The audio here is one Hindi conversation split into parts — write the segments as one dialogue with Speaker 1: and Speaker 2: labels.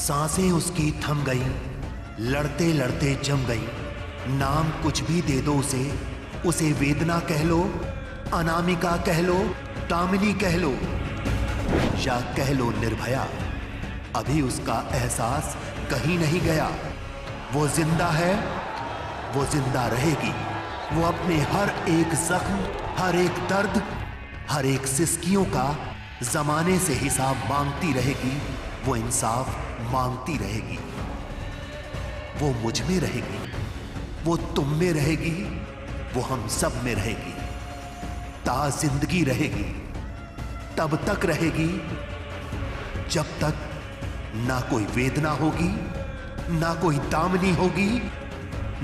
Speaker 1: सांसें उसकी थम गई, लड़ते लड़ते जम गई। नाम कुछ भी दे दो उसे वेदना कह लो, अनामिका कह लो, दामिनी कह लो, या कह लो निर्भया। अभी उसका एहसास कहीं नहीं गया। वो जिंदा है, वो जिंदा रहेगी। वो अपने हर एक जख्म, हर एक दर्द, हर एक सिसकियों का जमाने से हिसाब मांगती रहेगी। वो इंसाफ मांगती रहेगी। वो मुझ में रहेगी, वो तुम में रहेगी, वो हम सब में रहेगी। ता जिंदगी रहेगी, तब तक रहेगी जब तक ना कोई वेदना होगी, ना कोई दामिनी होगी,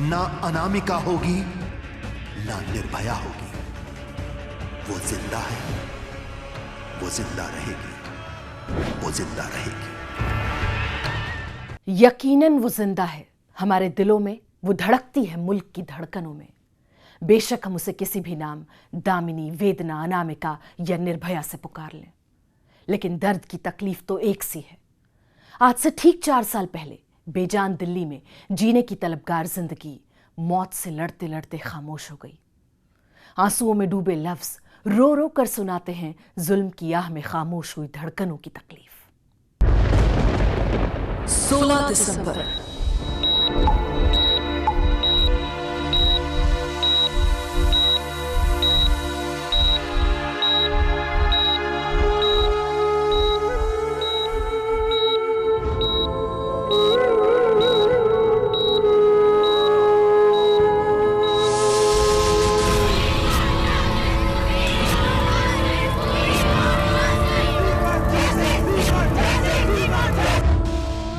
Speaker 1: ना अनामिका होगी, ना निर्भया होगी। वो जिंदा है, वो जिंदा रहेगी, वो जिंदा रहेगी।
Speaker 2: यकीनन वो जिंदा है। हमारे दिलों में वो धड़कती है, मुल्क की धड़कनों में। बेशक हम उसे किसी भी नाम, दामिनी, वेदना, अनामिका या निर्भया से पुकार लें, लेकिन दर्द की तकलीफ तो एक सी है। आज से ठीक 4 साल पहले बेजान दिल्ली में जीने की तलबगार जिंदगी मौत से लड़ते लड़ते खामोश हो गई। आंसुओं में डूबे लफ्ज रो रो कर सुनाते हैं जुल्म की आह में खामोश हुई धड़कनों की तकलीफ।
Speaker 3: 16 दिसंबर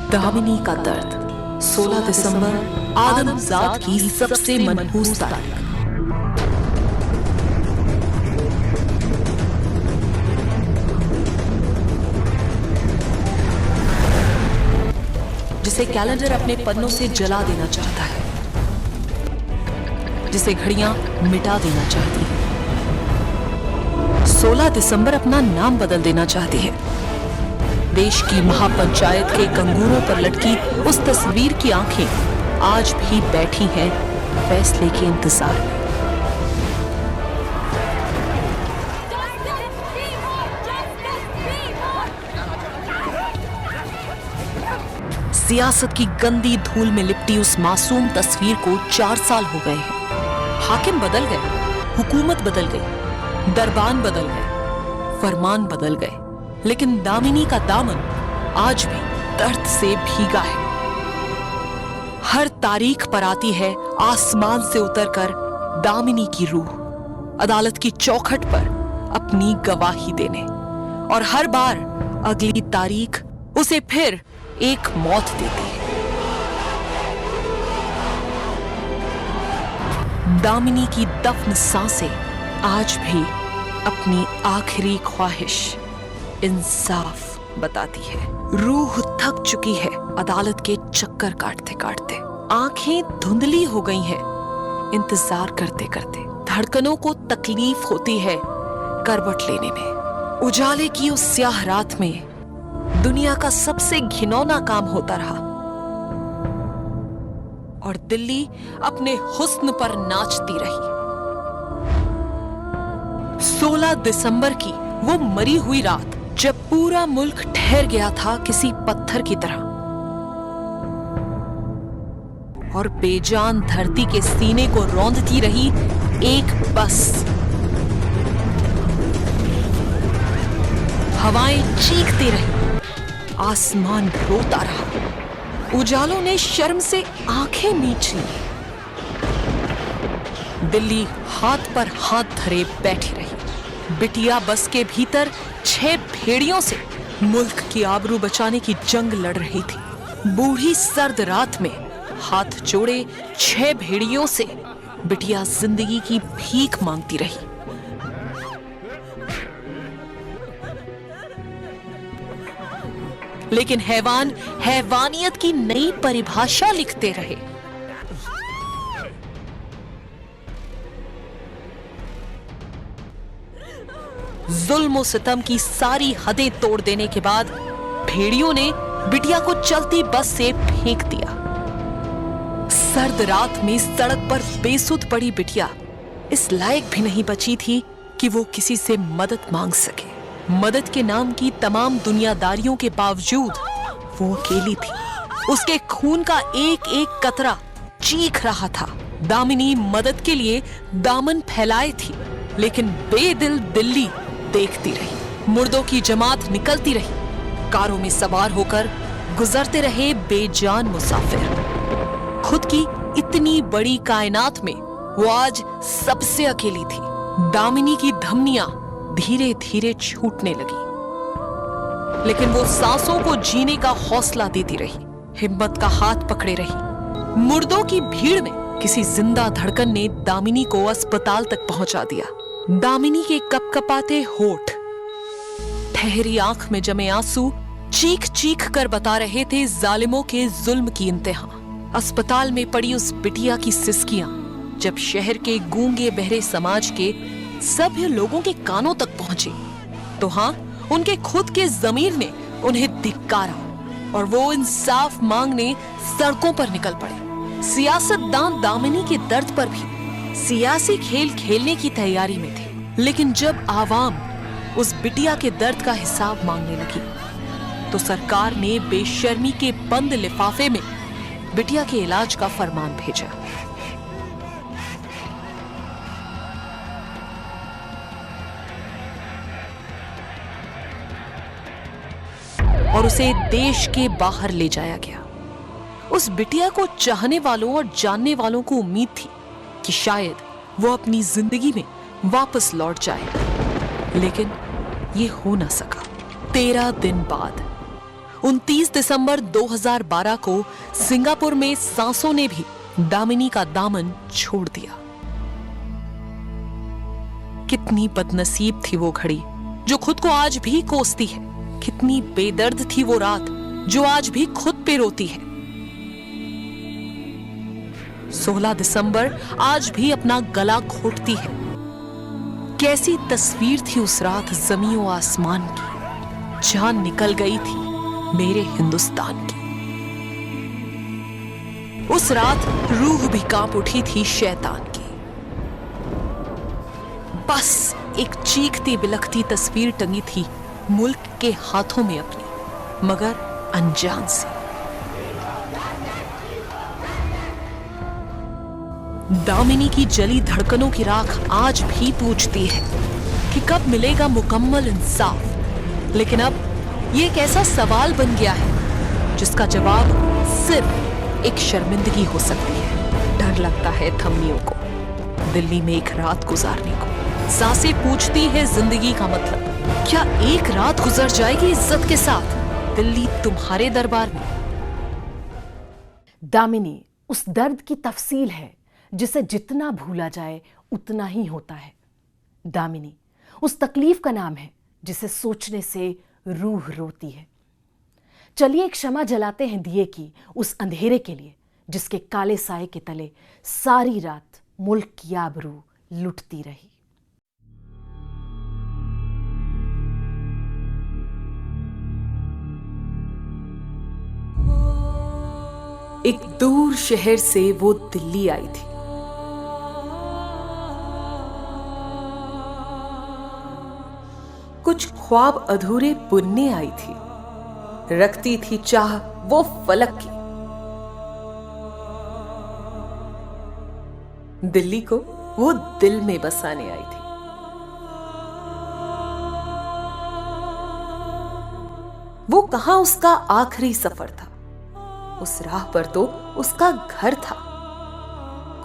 Speaker 3: दामिनी का दर्द। 16 दिसंबर आदमजात की सबसे मनहूस तारीख। जिसे कैलेंडर अपने पन्नों से जला देना चाहता है, जिसे घड़ियां मिटा देना चाहती है। 16 दिसंबर अपना नाम बदल देना चाहती है। देश की महापंचायत के कंगूरों पर लटकी उस तस्वीर की आंखें आज भी बैठी हैं फैसले के इंतजार में। सियासत की गंदी धूल में लिपटी उस मासूम तस्वीर को 4 साल हो गए हैं। हाकिम बदल गए, हुकूमत बदल गई, दरबान बदल गए, फरमान बदल गए, लेकिन दामिनी का दामन आज भी दर्द से भीगा है। हर तारीख पर आती है आसमान से उतरकर दामिनी की रूह, अदालत की चौखट पर अपनी गवाही देने, और हर बार अगली तारीख उसे फिर एक मौत देती है। दामिनी की दफन सांसें आज भी अपनी आखिरी ख्वाहिश इंसाफ बताती है। रूह थक चुकी है अदालत के चक्कर काटते काटते। आंखें धुंधली हो गई हैं इंतजार करते करते। धड़कनों को तकलीफ होती है करवट लेने में। उजाले की उस स्याह रात में दुनिया का सबसे घिनौना काम होता रहा, और दिल्ली अपने हुस्न पर नाचती रही। 16 दिसंबर की वो मरी हुई रात, जब पूरा मुल्क ठहर गया था किसी पत्थर की तरह, और बेजान धरती के सीने को रौंदती रही एक बस। हवाएं चीखती रही, आसमान रोता रहा। उजालों ने शर्म से आंखें मीच ली। दिल्ली हाथ पर हाथ धरे बैठी रही। बिटिया बस के भीतर 6 भेड़ियों से मुल्क की आबरू बचाने की जंग लड़ रही थी। बूढ़ी सर्द रात में हाथ जोड़े 6 भेड़ियों से बिटिया जिंदगी की भीख मांगती रही। लेकिन हैवान हैवानियत की नई परिभाषा लिखते रहे। जुल्म और सितम की सारी हदें तोड़ देने के बाद भेड़ियों ने बिटिया को चलती बस से फेंक दिया। सर्द रात में सड़क पर बेसुध पड़ी बिटिया इस लायक भी नहीं बची थी कि वो किसी से मदद मांग सके। मदद के नाम की तमाम दुनियादारियों के बावजूद वो अकेली थी। उसके खून का एक एक कतरा चीख रहा था। दामिनी मदद के लिए दामन फैलाए थी, लेकिन बेदिल दिल्ली देखती रही। मुर्दों की जमात निकलती रही। कारों में सवार होकर गुजरते रहे बेजान मुसाफिर। खुद की इतनी बड़ी कायनात में वो आज सबसे अकेली थी। दामिनी की धमनियां धीरे धीरे छूटने लगी, लेकिन वो सांसों को जीने का हौसला देती रही, हिम्मत का हाथ पकड़े रही। मुर्दों की भीड़ में किसी जिंदा धड़कन ने दामिनी को अस्पताल तक पहुंचा दिया। दामिनी के कपकपाते होठ, ठहरी आंख में जमे आंसू चीख चीख कर बता रहे थे जालिमों के जुल्म की इंतहा। अस्पताल में पड़ी उस बिटिया की सिसकियां जब शहर के गूंगे बहरे समाज के सभ्य लोगों के कानों तक पहुंची, तो हां, उनके खुद के ज़मीर ने उन्हें धिक्कारा और वो इंसाफ मांगने सड़कों पर निकल पड़े। सियासतदान दामिनी के दर्द पर भी सियासी खेल खेलने की तैयारी में थे, लेकिन जब आवाम उस बिटिया के दर्द का हिसाब मांगने लगी, तो सरकार ने बेशर्मी के बंद लिफाफे में बिटिया के इलाज का फरमान भेजा। और उसे देश के बाहर ले जाया गया। उस बिटिया को चाहने वालों और जानने वालों को उम्मीद थी कि शायद वो अपनी जिंदगी में वापस लौट जाए, लेकिन ये हो न सका। 13 दिन बाद 29 दिसंबर 2012 को सिंगापुर में सांसों ने भी दामिनी का दामन छोड़ दिया। कितनी बदनसीब थी वो घड़ी जो खुद को आज भी कोसती है। कितनी बेदर्द थी वो रात जो आज भी खुद पे रोती है। 16 दिसंबर आज भी अपना गला घोटती है। कैसी तस्वीर थी उस रात ज़मीन और आसमान की। जान निकल गई थी मेरे हिंदुस्तान की। उस रात रूह भी कांप उठी थी शैतान की। बस एक चीखती बिलखती तस्वीर टंगी थी मुल्क के हाथों में अपनी, मगर अनजान से। दामिनी की जली धड़कनों की राख आज भी पूछती है कि कब मिलेगा मुकम्मल इंसाफ। लेकिन अब ये एक ऐसा सवाल बन गया है जिसका जवाब सिर्फ एक शर्मिंदगी हो सकती है। डर लगता है धमनियों को दिल्ली में एक रात गुजारने को। सांसें पूछती है जिंदगी का मतलब। क्या एक रात गुजर जाएगी इज्जत के साथ दिल्ली तुम्हारे दरबार में?
Speaker 2: दामिनी उस दर्द की तफसील है जिसे जितना भूला जाए उतना ही होता है। दामिनी उस तकलीफ का नाम है जिसे सोचने से रूह रोती है। चलिए एक क्षमा जलाते हैं दिए की उस अंधेरे के लिए जिसके काले साए के तले सारी रात मुल्क की आबरू लुटती रही।
Speaker 3: एक दूर शहर से वो दिल्ली आई थी। कुछ ख्वाब अधूरे बुनने आई थी। रखती थी चाह वो फलक की। दिल्ली को वो दिल में बसाने आई थी। वो कहां उसका आखिरी सफर था। उस राह पर तो उसका घर था।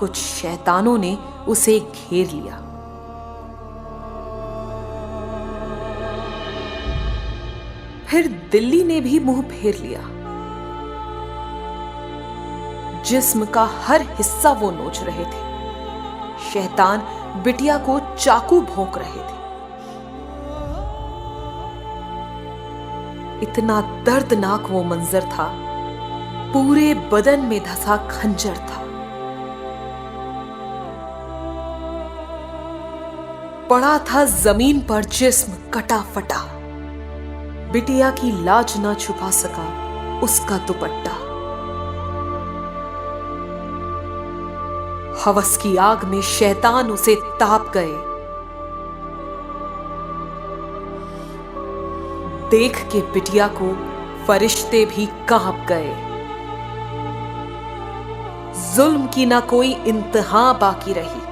Speaker 3: कुछ शैतानों ने उसे घेर लिया। फिर दिल्ली ने भी मुंह फेर लिया। जिस्म का हर हिस्सा वो नोच रहे थे। शैतान बिटिया को चाकू भोंक रहे थे। इतना दर्दनाक वो मंजर था। पूरे बदन में धंसा खंजर था। पड़ा था जमीन पर जिस्म कटा फटा। बिटिया की लाज ना छुपा सका उसका दुपट्टा। हवस की आग में शैतान उसे ताप गए। देख के बिटिया को फरिश्ते भी कांप गए। जुल्म की ना कोई इंतहा बाकी रही,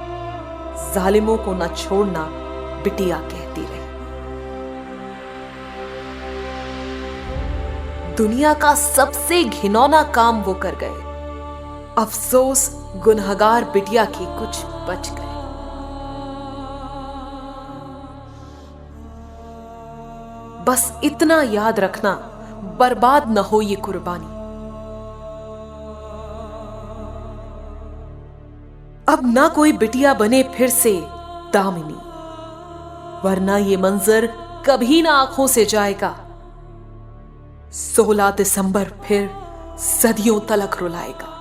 Speaker 3: जालिमों को न छोड़ना बिटिया कहती रही। दुनिया का सबसे घिनौना काम वो कर गए। अफसोस गुनहगार बिटिया की कुछ बच गए। बस इतना याद रखना, बर्बाद न हो ये कुर्बानी। अब ना कोई बिटिया बने फिर से दामिनी, वरना ये मंजर कभी ना आंखों से जाएगा। 16 दिसंबर फिर सदियों तलक रुलाएगा।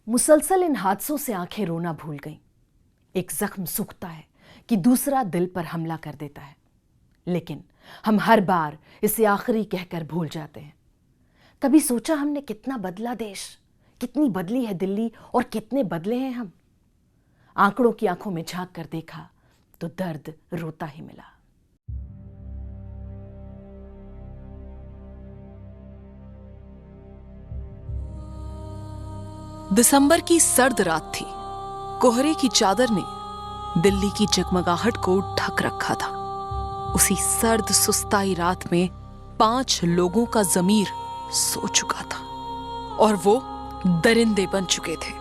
Speaker 2: मुसलसल इन हादसों से आंखें रोना भूल गईं। एक जख्म सूखता है कि दूसरा दिल पर हमला कर देता है, लेकिन हम हर बार इसे आखिरी कहकर भूल जाते हैं। कभी सोचा हमने कितना बदला देश, कितनी बदली है दिल्ली और कितने बदले हैं हम? आंकड़ों की आंखों में झांक कर देखा तो दर्द रोता ही मिला।
Speaker 3: दिसंबर की सर्द रात थी। कोहरे की चादर ने दिल्ली की जगमगाहट को ढक रखा था। उसी सर्द सुस्ताई रात में 5 लोगों का ज़मीर सो चुका था और वो दरिंदे बन चुके थे।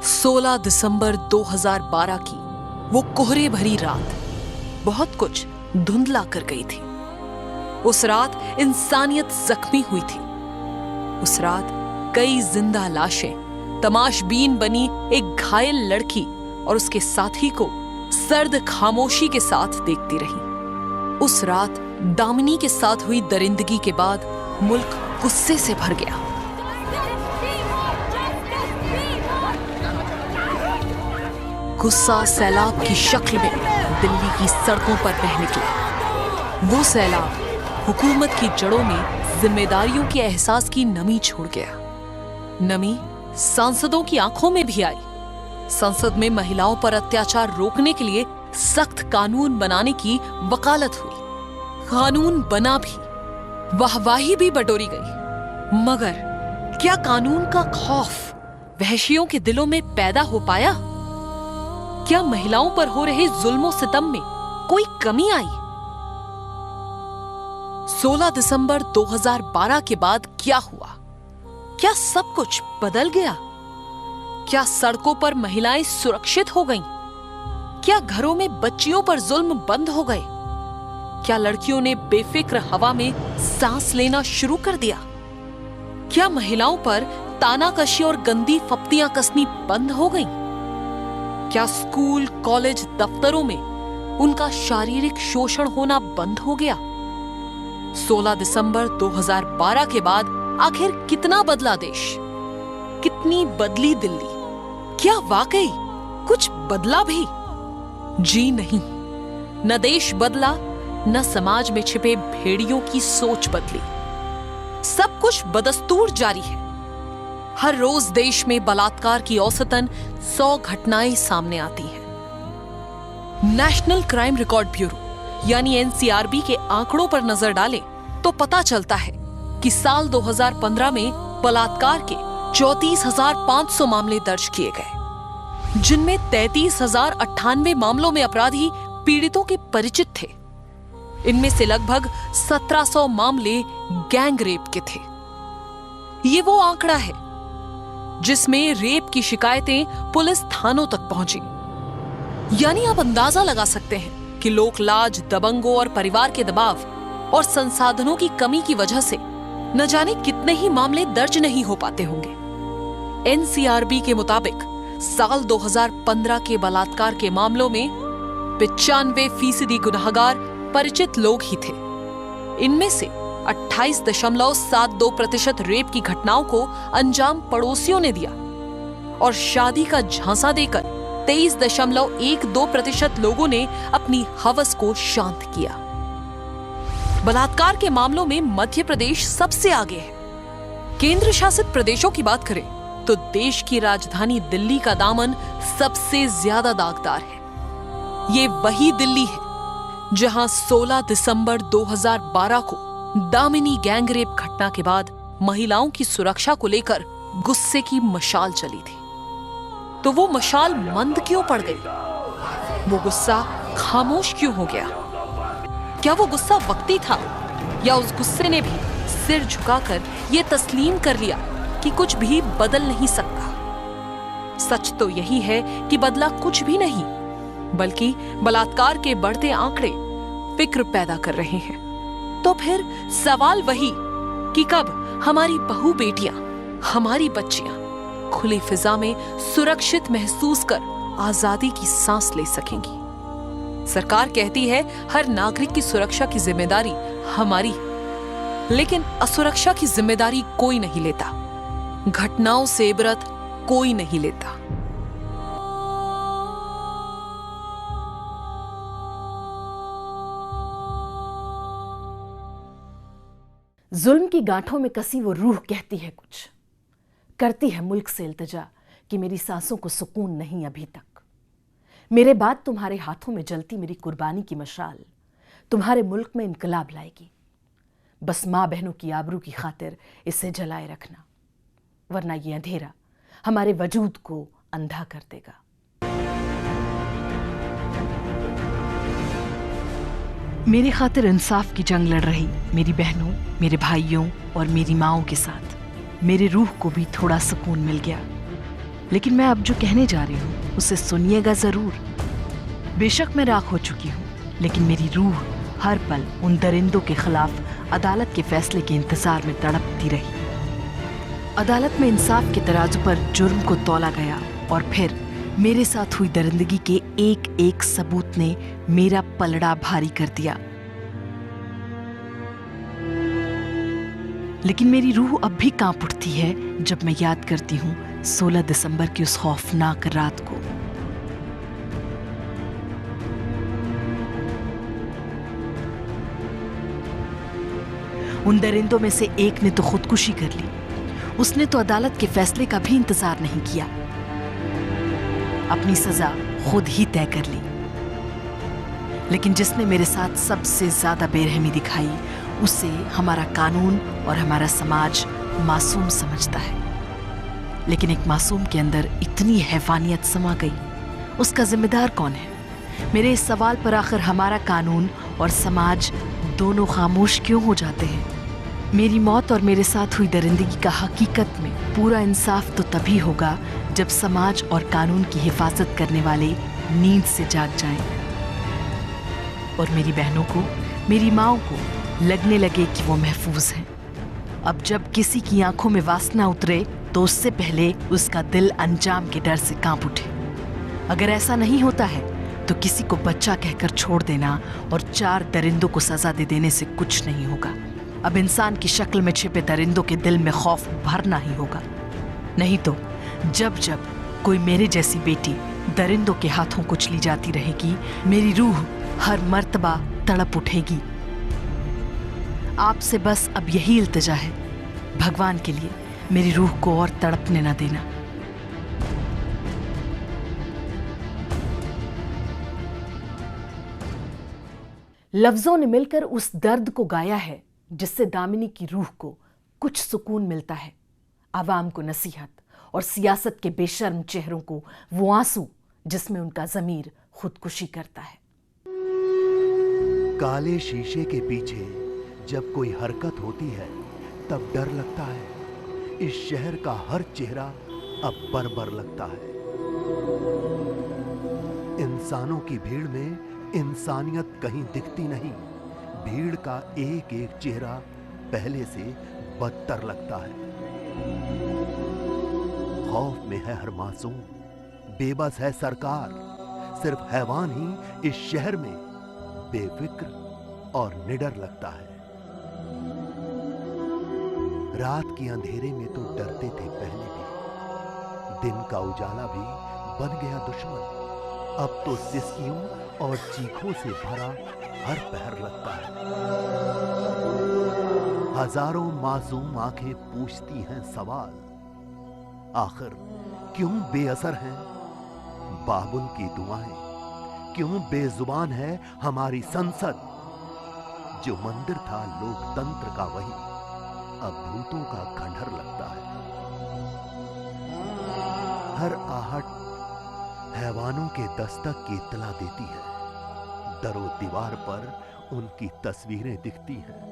Speaker 3: 16 दिसंबर 2012 की वो कोहरे भरी रात बहुत कुछ धुंधला कर गई थी। उस रात इंसानियत जख्मी हुई थी। उस रात कई जिंदा लाशें तमाशबीन बनी एक घायल लड़की और उसके साथी को सर्द खामोशी के साथ देखती रही। उस रात दामिनी के साथ हुई दरिंदगी के बाद मुल्क गुस्से से भर गया। गुस्सा सैलाब की शक्ल में दिल्ली की सड़कों पर बह निकला। वो सैलाब हुकूमत की जड़ों में जिम्मेदारियों के एहसास की नमी छोड़ गया। नमी सांसदों की आंखों में भी आई। संसद में महिलाओं पर अत्याचार रोकने के लिए सख्त कानून बनाने की वकालत हुई। कानून बना भी, वाहवाही भी बटोरी गई, मगर क्या कानून का खौफ वहशियों के दिलों में पैदा हो पाया? क्या महिलाओं पर हो रहे जुल्मों सितम में कोई कमी आई? 16 दिसंबर 2012 के बाद क्या हुआ? क्या सब कुछ बदल गया? क्या सड़कों पर महिलाएं सुरक्षित हो गईं? क्या घरों में बच्चियों पर जुल्म बंद हो गए? क्या लड़कियों ने बेफिक्र हवा में सांस लेना शुरू कर दिया? क्या महिलाओं पर तानाकशी और गंदी फप्तियां कसनी बंद हो गईं? क्या स्कूल, कॉलेज, दफ्तरों में उनका शारीरिक शोषण होना बंद हो गया? 16 दिसंबर 2012 के बाद आखिर कितना बदला देश? कितनी बदली दिल्ली? क्या वाकई कुछ बदला भी? जी नहीं, न देश बदला, न समाज में छिपे भेड़ियों की सोच बदली। सब कुछ बदस्तूर जारी है। हर रोज देश में बलात्कार की औसतन 100 घटनाएं सामने आती हैं। नेशनल क्राइम रिकॉर्ड ब्यूरो यानी एनसीआरबी के आंकड़ों पर नजर डालें तो पता चलता है कि साल 2015 में बलात्कार के 34,500 मामले दर्ज किए गए, जिनमें 33,098 मामलों में अपराधी पीड़ितों के परिचित थे। इनमें से लगभग 1700 मामले गैंग रेप के थे। ये वो आंकड़ा है जिसमें रेप की शिकायतें पुलिस थानों तक पहुंची। यानी आप अंदाजा लगा सकते हैं कि लोक लाज, दबंगों और परिवार के दबाव और संसाधनों की कमी की वजह से न जाने कितने ही मामले दर्ज नहीं हो पाते होंगे। एनसीआरबी के मुताबिक साल 2015 के बलात्कार के मामलों में 95% गुनहगार परिचित लोग ही थे। इनमें से 28.72% रेप की घटनाओं को अंजाम पड़ोसियों ने दिया और शादी का झांसा देकर 23.12% लोगों ने अपनी हवस को शांत किया। बलात्कार के मामलों में मध्य प्रदेश सबसे आगे है। केंद्र शासित प्रदेशों की बात करें तो देश की राजधानी दिल्ली का दामन सबसे ज्यादा दागदार है। ये वही दिल्ली है जहां 16 दिसंबर 2012 को दामिनी गैंगरेप घटना के बाद महिलाओं की सुरक्षा को लेकर गुस्से की मशाल चली थी। तो वो मशाल मंद क्यों पड़ गई? वो गुस्सा खामोश क्यों हो गया? क्या वो गुस्सा वक्ती था या उस गुस्से ने भी सिर झुकाकर ये तस्लीम कर लिया कि कुछ भी बदल नहीं सकता? सच तो यही है कि बदला कुछ भी नहीं, बल्कि बलात्कार के बढ़ते आंकड़े फिक्र पैदा कर रहे हैं। तो फिर सवाल वही कि कब हमारी बहू बेटियां, हमारी बच्चियां खुली फिजा में सुरक्षित महसूस कर आजादी की सांस ले सकेंगी? सरकार कहती है हर नागरिक की सुरक्षा की जिम्मेदारी हमारी है, लेकिन असुरक्षा की जिम्मेदारी कोई नहीं लेता। घटनाओं से इबरत कोई नहीं लेता।
Speaker 2: जुल्म की गांठों में कसी वो रूह कहती है कुछ, करती है मुल्क से इल्तिजा कि मेरी सांसों को सुकून नहीं अभी तक। मेरे बाद तुम्हारे हाथों में जलती मेरी कुर्बानी की मशाल तुम्हारे मुल्क में इनकलाब लाएगी। बस मां बहनों की आबरू की खातिर इसे जलाए रखना, वरना ये अंधेरा हमारे वजूद को अंधा कर देगा। मेरे खातिर इंसाफ की जंग लड़ रही मेरी बहनों, मेरे भाइयों और मेरी माओं के साथ मेरी रूह को भी थोड़ा सुकून मिल गया। लेकिन मैं अब जो कहने जा रही हूं उसे सुनिएगा जरूर। बेशक मैं राख हो चुकी हूं, लेकिन मेरी रूह हर पल उन दरिंदों के खिलाफ अदालत के फैसले के इंतजार में तड़पती रही। अदालत में इंसाफ के तराजू पर जुर्म को तौला गया और फिर मेरे साथ हुई दरिंदगी के एक एक सबूत ने मेरा पलड़ा भारी कर दिया। लेकिन मेरी रूह अब भी कांप उठती है जब मैं याद करती हूं 16 दिसंबर की उस खौफनाक रात को। उन दरिंदों में से एक ने तो खुदकुशी कर ली। उसने तो अदालत के फैसले का भी इंतजार नहीं किया, अपनी सजा खुद ही तय कर ली। लेकिन जिसने मेरे साथ सबसे ज्यादा बेरहमी दिखाई उसे हमारा कानून और हमारा समाज मासूम समझता है। लेकिन एक मासूम के अंदर इतनी हैवानियत समा गई, उसका जिम्मेदार कौन है? मेरे इस सवाल पर आखिर हमारा कानून और समाज दोनों खामोश क्यों हो जाते हैं? मेरी मौत और मेरे साथ हुई दरिंदगी का हकीकत में पूरा इंसाफ तो तभी होगा जब समाज और कानून की हिफाजत करने वाले नींद से जाग जाएं और मेरी बहनों को, मेरी माओं को लगने लगे कि वो महफूज हैं। अब जब किसी की आंखों में वासना उतरे तो उससे पहले उसका दिल अंजाम के डर से कांप उठे। अगर ऐसा नहीं होता है तो किसी को बच्चा कहकर छोड़ देना और 4 दरिंदों को सजा दे देने से कुछ नहीं होगा। अब इंसान की शक्ल में छिपे दरिंदों के दिल में खौफ भरना ही होगा। नहीं तो जब जब कोई मेरे जैसी बेटी दरिंदों के हाथों कुचली जाती रहेगी, मेरी रूह हर मर्तबा तड़प उठेगी। आपसे बस अब यही इल्तिजा है, भगवान के लिए मेरी रूह को और तड़पने न देना। लफ्जों ने मिलकर उस दर्द को गाया है जिससे दामिनी की रूह को कुछ सुकून मिलता है। आवाम को नसीहत और सियासत के बेशर्म चेहरों को वो आंसू जिसमें उनका ज़मीर खुदकुशी करता है।
Speaker 1: काले शीशे के पीछे जब कोई हरकत होती है तब डर लगता है। इस शहर का हर चेहरा अब बर्बर लगता है। इंसानों की भीड़ में इंसानियत कहीं दिखती नहीं। भीड़ का एक एक चेहरा पहले से बदतर लगता है। खौफ में है हर मासूम, बेबस है सरकार, सिर्फ हैवान ही इस शहर में बेफिक्र और निडर लगता है। रात के अंधेरे में तो डरते थे पहले भी, दिन का उजाला भी बन गया दुश्मन। अब तो सिसकियों और चीखों से भरा हर पहर लगता है। हजारों मासूम आंखें पूछती हैं सवाल, आखिर क्यों बेअसर हैं बाबुल की दुआएं, क्यों बेजुबान है हमारी संसद। जो मंदिर था लोकतंत्र का वही अब भूतों का खंडहर लगता है। हर आहट हैवानों के दस्तक की इत्तला देती है, दरो दीवार पर उनकी तस्वीरें दिखती हैं।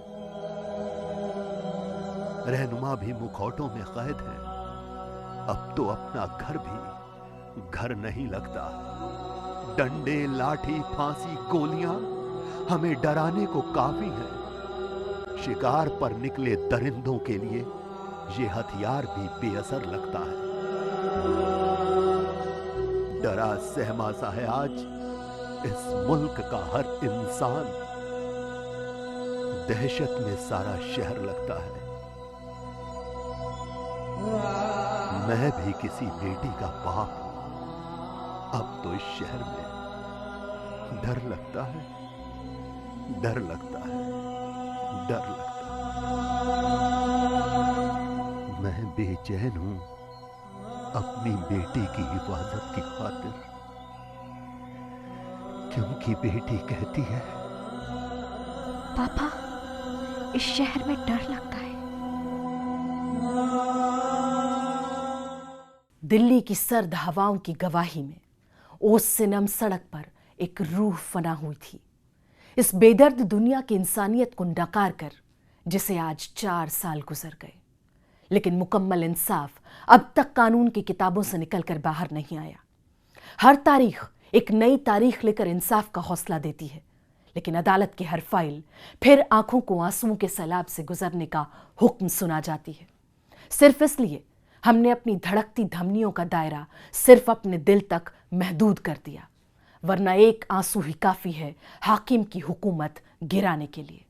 Speaker 1: रहनुमा भी मुखौटों में कैद है, अब तो अपना घर भी घर नहीं लगता। डंडे, लाठी, फांसी, गोलियां हमें डराने को काफी है। शिकार पर निकले दरिंदों के लिए ये हथियार भी बेअसर लगता है। डरा सहमा सा है आज इस मुल्क का हर इंसान, दहशत में सारा शहर लगता है। मैं भी किसी बेटी का बाप हूं, अब तो इस शहर में डर लगता है, डर लगता है, डर लगता है। मैं बेचैन हूं अपनी बेटी की हिफाजत की खातिर, क्योंकि बेटी कहती है,
Speaker 2: पापा इस शहर में डर लगता है। दिल्ली की सर्द हवाओं की गवाही में ओस से नम सड़क पर एक रूह फना हुई थी। इस बेदर्द दुनिया की इंसानियत को नकार कर जिसे आज 4 साल गुजर गए, लेकिन मुकम्मल इंसाफ अब तक कानून की किताबों से निकलकर बाहर नहीं आया। हर तारीख एक नई तारीख लेकर इंसाफ का हौसला देती है, लेकिन अदालत की हर फाइल फिर आंखों को आंसुओं के सैलाब से गुजरने का हुक्म सुना जाती है। सिर्फ इसलिए हमने अपनी धड़कती धमनियों का दायरा सिर्फ अपने दिल तक महदूद कर दिया, वरना एक आंसू ही काफी है हाकिम की हुकूमत गिराने के लिए।